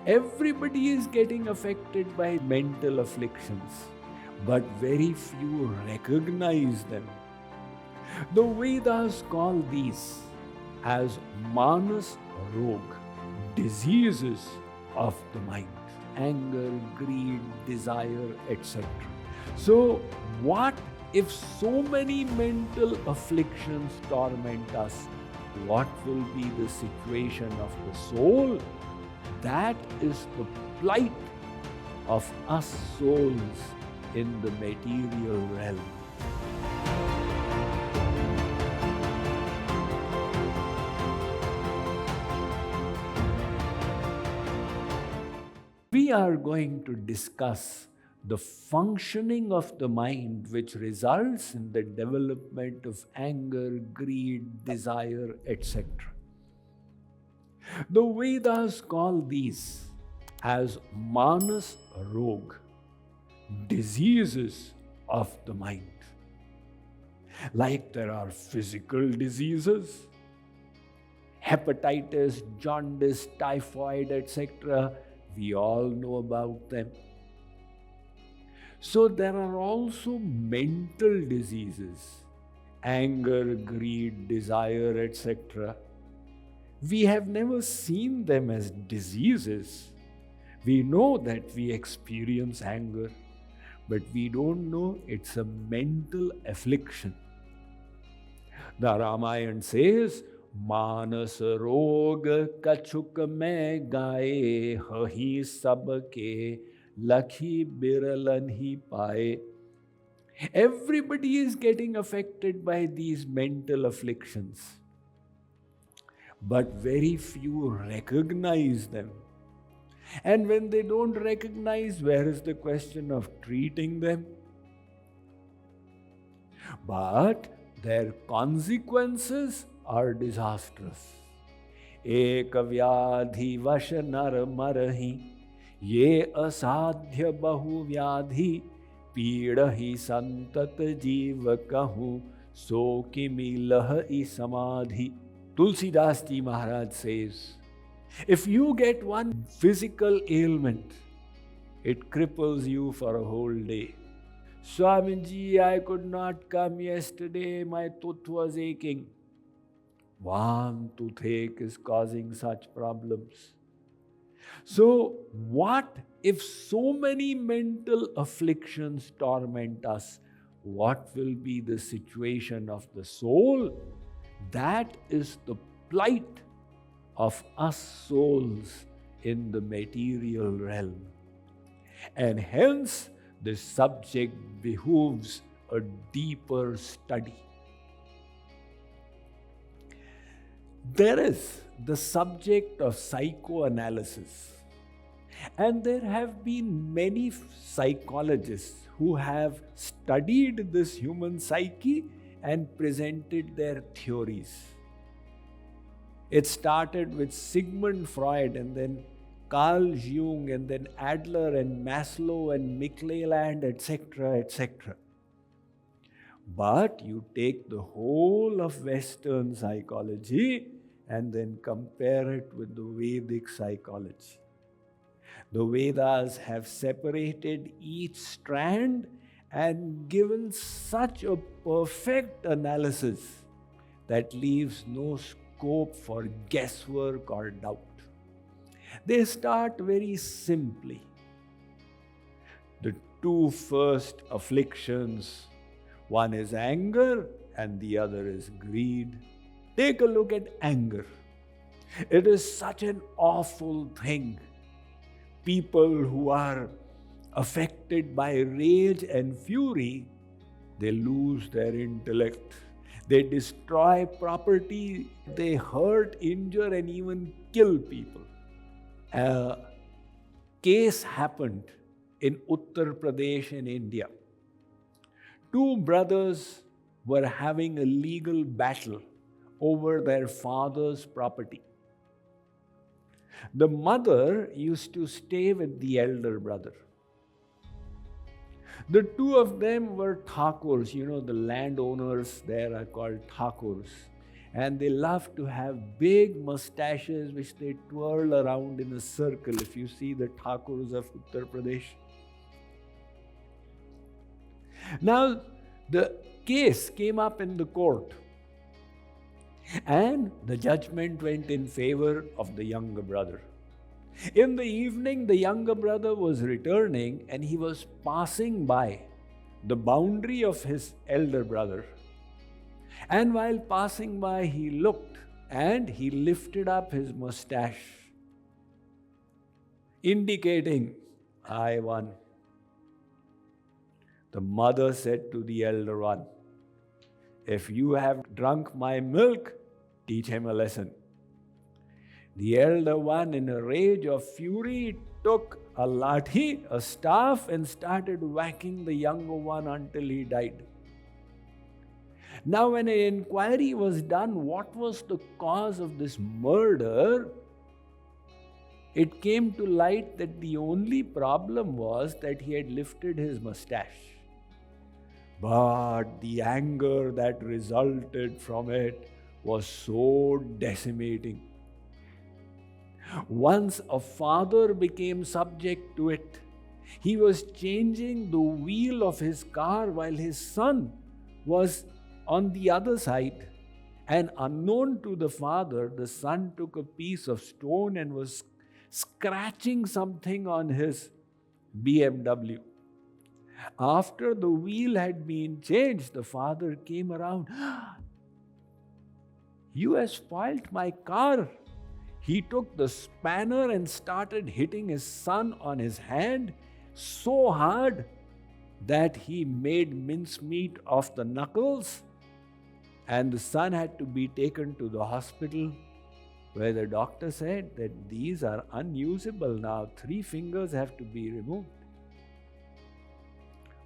Everybody is getting affected by mental afflictions, but very few recognize them. The Vedas call these as manas rog, diseases of the mind, anger, greed, desire, etc. So, what if so many mental afflictions torment us? What will be the situation of the soul? That is the plight of us souls in the material realm. We are going to discuss the functioning of the mind which results in the development of anger, greed, desire, etc. The Vedas call these as manas rog, diseases of the mind. Like there are physical diseases, hepatitis, jaundice, typhoid, etc. We all know about them. So there are also mental diseases, anger, greed, desire, etc. We have never seen them as diseases. We know that we experience anger, but we don't know it's a mental affliction. The Ramayana says, Manas rog kachuk mein gaye, hahi sabke lakhi biralan hi paye. Everybody is getting affected by these mental afflictions, but very few recognize them. And when they don't recognize, where is the question of treating them? But their consequences are disastrous. Ek vyadhi vash nar marhi, ye asadhya bahu vyadhi, pīdahi santat jeeva kahu, so kimilahi samadhi. Tulsidas Ji Maharaj says, if you get one physical ailment, it cripples you for a whole day. Swamiji, I could not come yesterday, my tooth was aching. One toothache is causing such problems. So, what if so many mental afflictions torment us? What will be the situation of the soul? That is the plight of us souls in the material realm. And hence, this subject behooves a deeper study. There is the subject of psychoanalysis, and there have been many psychologists who have studied this human psyche and presented their theories. It started with Sigmund Freud, and then Carl Jung, and then Adler and Maslow and McClelland, etc., etc. But you take the whole of Western psychology and then compare it with the Vedic psychology. The Vedas have separated each strand and given such a perfect analysis that leaves no scope for guesswork or doubt. They start very simply. The two first afflictions, one is anger and the other is greed. Take a look at anger. It is such an awful thing. People who are affected by rage and fury, they lose their intellect. They destroy property, they hurt, injure, and even kill people. A case happened in Uttar Pradesh in India. Two brothers were having a legal battle over their father's property. The mother used to stay with the elder brother. The two of them were Thakurs. You know, the landowners there are called Thakurs. And they love to have big mustaches which they twirl around in a circle, if you see the Thakurs of Uttar Pradesh. Now, the case came up in the court, and the judgment went in favor of the younger brother. In the evening, the younger brother was returning and he was passing by the boundary of his elder brother. And while passing by, he looked and he lifted up his mustache, indicating, I won. The mother said to the elder one, if you have drunk my milk, teach him a lesson. The elder one, in a rage of fury, took a lathi, a staff, and started whacking the younger one until he died. Now, when an inquiry was done, what was the cause of this murder? It came to light that the only problem was that he had lifted his mustache. But the anger that resulted from it was so decimating. Once a father became subject to it, he was changing the wheel of his car while his son was on the other side, and unknown to the father, the son took a piece of stone and was scratching something on his BMW. After the wheel had been changed, the father came around. You have spoilt my car. He took the spanner and started hitting his son on his hand so hard that he made mincemeat of the knuckles, and the son had to be taken to the hospital, where the doctor said that these are unusable now. 3 fingers have to be removed.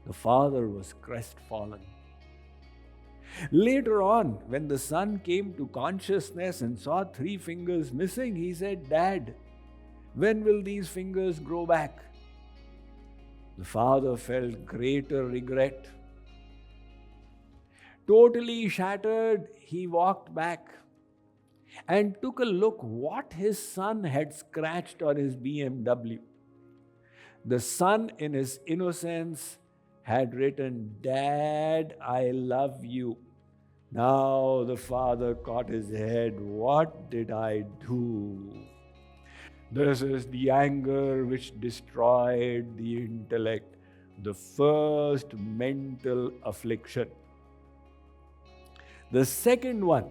The father was crestfallen. Later on, when the son came to consciousness and saw 3 fingers missing, he said, Dad, when will these fingers grow back? The father felt greater regret. Totally shattered, he walked back and took a look what his son had scratched on his BMW. The son, in his innocence, had written, Dad, I love you. Now the father caught his head. What did I do? This is the anger which destroyed the intellect, the first mental affliction. The second one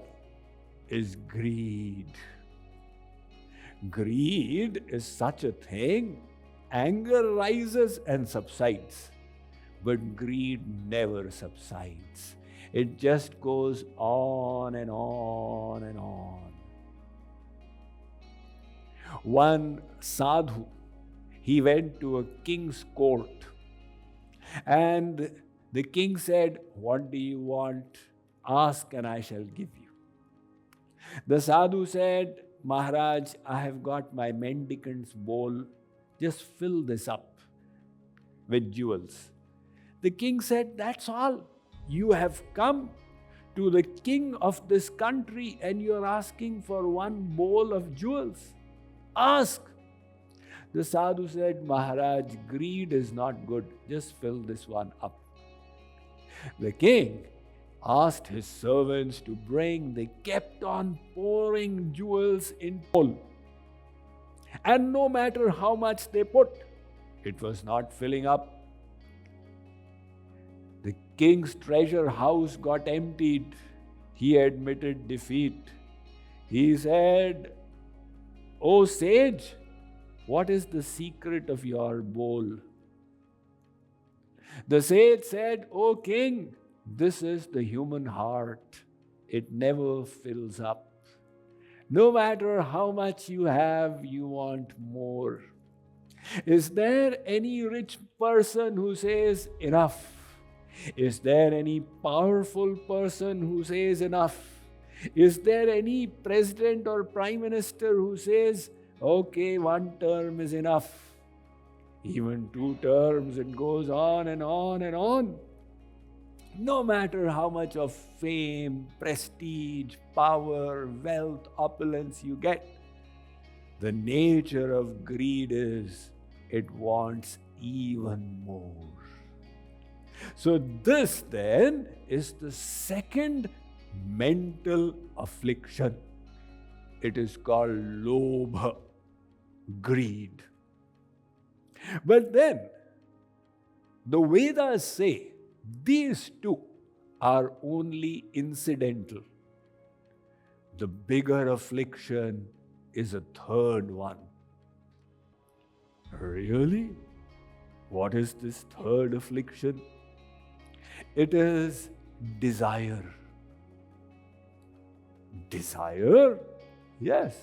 is greed. Greed is such a thing. Anger rises and subsides, but greed never subsides. It just goes on and on and on. One sadhu, he went to a king's court, and the king said, What do you want? Ask and I shall give you. The sadhu said, Maharaj, I have got my mendicant's bowl. Just fill this up with jewels. The king said, That's all. You have come to the king of this country and you are asking for one bowl of jewels. Ask. The sadhu said, Maharaj, greed is not good. Just fill this one up. The king asked his servants to bring. They kept on pouring jewels in bowl. And no matter how much they put, it was not filling up. The king's treasure house got emptied. He admitted defeat. He said, O sage, what is the secret of your bowl? The sage said, O king, this is the human heart. It never fills up. No matter how much you have, you want more. Is there any rich person who says enough? Is there any powerful person who says enough? Is there any president or prime minister who says, okay, 1 term is enough? Even 2 terms, it goes on and on and on. No matter how much of fame, prestige, power, wealth, opulence you get, the nature of greed is it wants even more. So this then is the second mental affliction. It is called lobha, greed. But then the Vedas say these two are only incidental. The bigger affliction is a third one. Really? What is this third affliction? It is desire. Desire? Yes.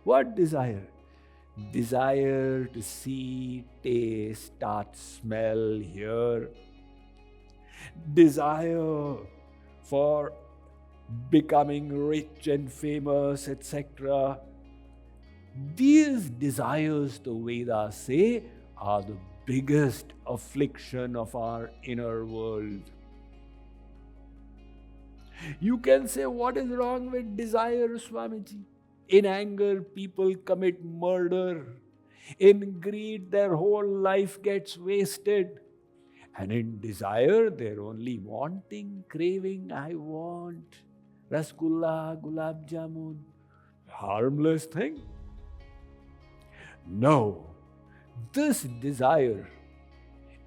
What desire? Desire to see, taste, touch, smell, hear. Desire for becoming rich and famous, etc. These desires, the Vedas say, are the biggest affliction of our inner world. You can say, what is wrong with desire, Swamiji? In anger, people commit murder. In greed, their whole life gets wasted. And in desire, they're only wanting, craving, I want rasgulla, gulab jamun. Harmless thing? No. This desire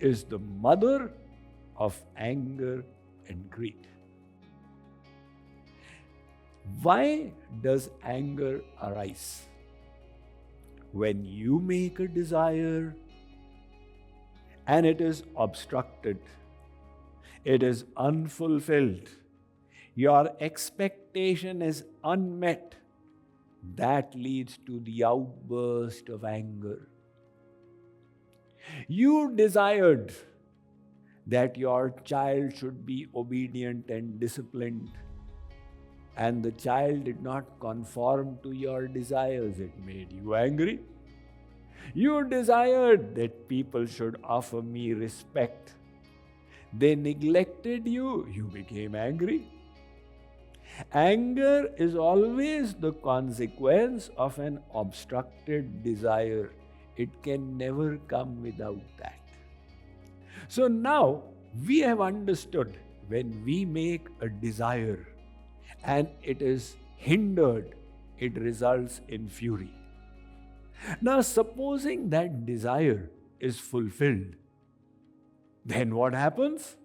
is the mother of anger and greed. Why does anger arise? When you make a desire and it is obstructed, it is unfulfilled, your expectation is unmet, that leads to the outburst of anger. You desired that your child should be obedient and disciplined, and the child did not conform to your desires. It made you angry. You desired that people should offer me respect. They neglected you. You became angry. Anger is always the consequence of an obstructed desire. It can never come without that. So now we have understood when we make a desire and it is hindered, it results in fury. Now, supposing that desire is fulfilled, then what happens?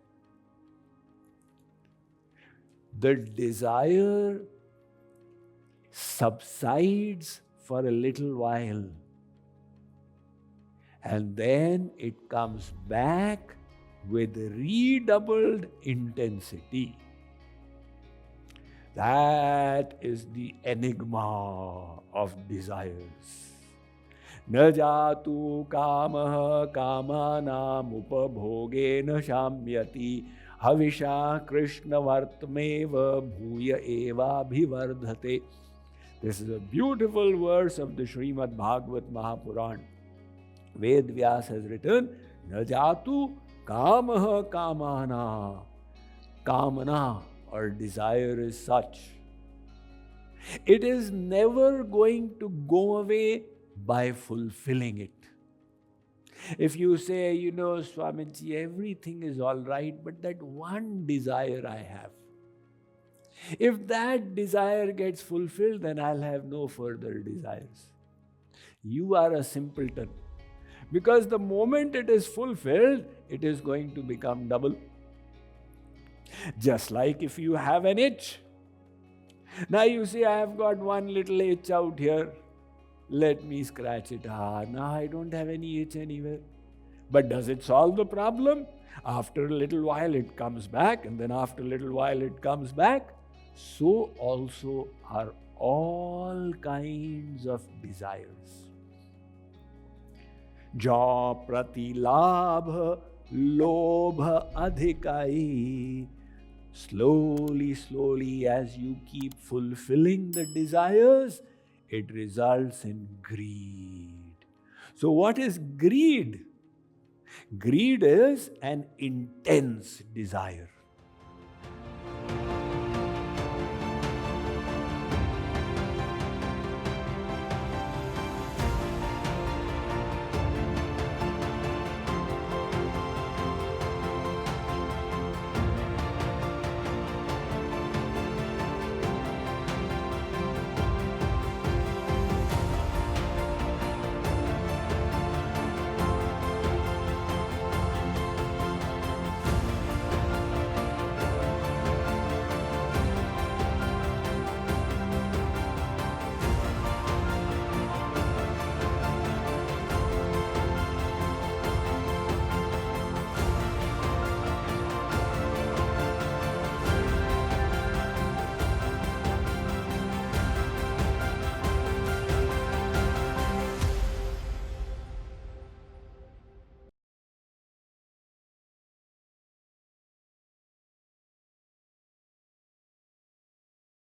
The desire subsides for a little while, and then it comes back with redoubled intensity. That is the enigma of desires. Na jatu kamaha kamanam upabhogena shamyati havisha krishna vartmeva bhuya eva bhivardhate. This is a beautiful verse of the Srimad Bhagavad Mahapuran. Ved Vyas has written, Na jatu kamaha kamana. Kamana or desire is such. It is never going to go away by fulfilling it. If you say, Swamiji, everything is all right, but that one desire I have, if that desire gets fulfilled, then I'll have no further desires. You are a simpleton. Because the moment it is fulfilled, it is going to become double. Just like if you have an itch. Now you say, I have got one little itch out here. Let me scratch it. Now I don't have any itch anywhere. But does it solve the problem? After a little while it comes back, and then after a little while it comes back. So also are all kinds of desires. Ja prati labha lobha adhikai. Slowly, as you keep fulfilling the desires, it results in greed. So what is greed? Greed is an intense desire.